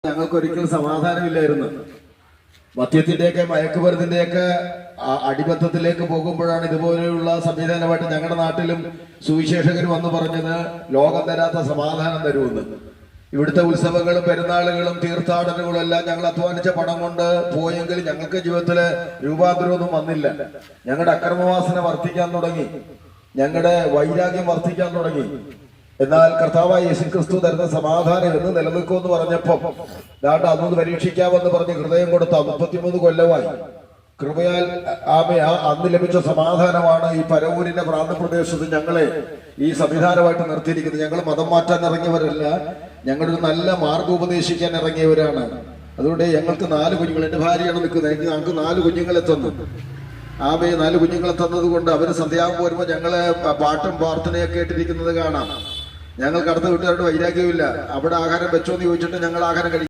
ഞങ്ങൾക്കൊരിക്കലും സമാധാനമില്ലായിരുന്നു. മദ്യത്തിന്റെയൊക്കെ മയക്കുമരുന്നിന്റെയൊക്കെ അടിബദ്ധത്തിലേക്ക് പോകുമ്പോഴാണ് ഇതുപോലെയുള്ള സംവിധാനമായിട്ട് ഞങ്ങളുടെ നാട്ടിലും സുവിശേഷകർ വന്നു പറഞ്ഞത് ലോകം തരാത്ത സമാധാനം തരുമെന്ന്. ഇവിടുത്തെ ഉത്സവങ്ങളും പെരുന്നാളുകളും തീർത്ഥാടനങ്ങളും എല്ലാം ഞങ്ങൾ അധ്വാനിച്ച പണം കൊണ്ട് പോയെങ്കിൽ ഞങ്ങൾക്ക് ജീവിതത്തില് രൂപാന്തരമൊന്നും വന്നില്ല. ഞങ്ങളുടെ അക്രമവാസന വർദ്ധിക്കാൻ തുടങ്ങി, ഞങ്ങളുടെ വൈരാഗ്യം വർദ്ധിക്കാൻ തുടങ്ങി. എന്നാൽ കർത്താവായ യേശുക്രിസ്തു തരുന്ന സമാധാനം എന്ന് നിലനിൽക്കുമെന്ന് പറഞ്ഞപ്പോ ദാണ്ട് അതൊന്ന് പരീക്ഷിക്കാമെന്ന് പറഞ്ഞ് ഹൃദയം കൊടുത്ത 33 കൊല്ലമായി കൃപയാൽ അന്ന് ലഭിച്ച സമാധാനമാണ് ഈ പരവൂരിന്റെ പ്രാന്തപ്രദേശത്ത് ഞങ്ങളെ ഈ സംവിധാനമായിട്ട് നിർത്തിയിരിക്കുന്നത്. ഞങ്ങൾ മതം മാറ്റാൻ ഇറങ്ങിയവരല്ല, ഞങ്ങളൊരു നല്ല മാർഗം ഉപദേശിക്കാൻ ഇറങ്ങിയവരാണ്. അതുകൊണ്ട് ഞങ്ങൾക്ക് 4 കുഞ്ഞുങ്ങൾ, എന്റെ ഭാര്യയാണ് നിൽക്കുന്നത്, ഞങ്ങൾക്ക് 4 കുഞ്ഞുങ്ങളെ തന്നു. 4 കുഞ്ഞുങ്ങളെ തന്നത് കൊണ്ട് അവര് സന്ധ്യാകുമ്പോൾ വരുമ്പോൾ ഞങ്ങള് പാട്ടും പ്രാർത്ഥനയൊക്കെ കേട്ടിരിക്കുന്നത് കാണാം. ഞങ്ങൾക്ക് അടുത്ത വീട്ടുകാരുടെ വൈരാഗ്യമില്ല. അവിടെ ആഹാരം വെച്ചോന്ന് ചോദിച്ചിട്ട് ഞങ്ങൾ ആഹാരം കഴിക്കും.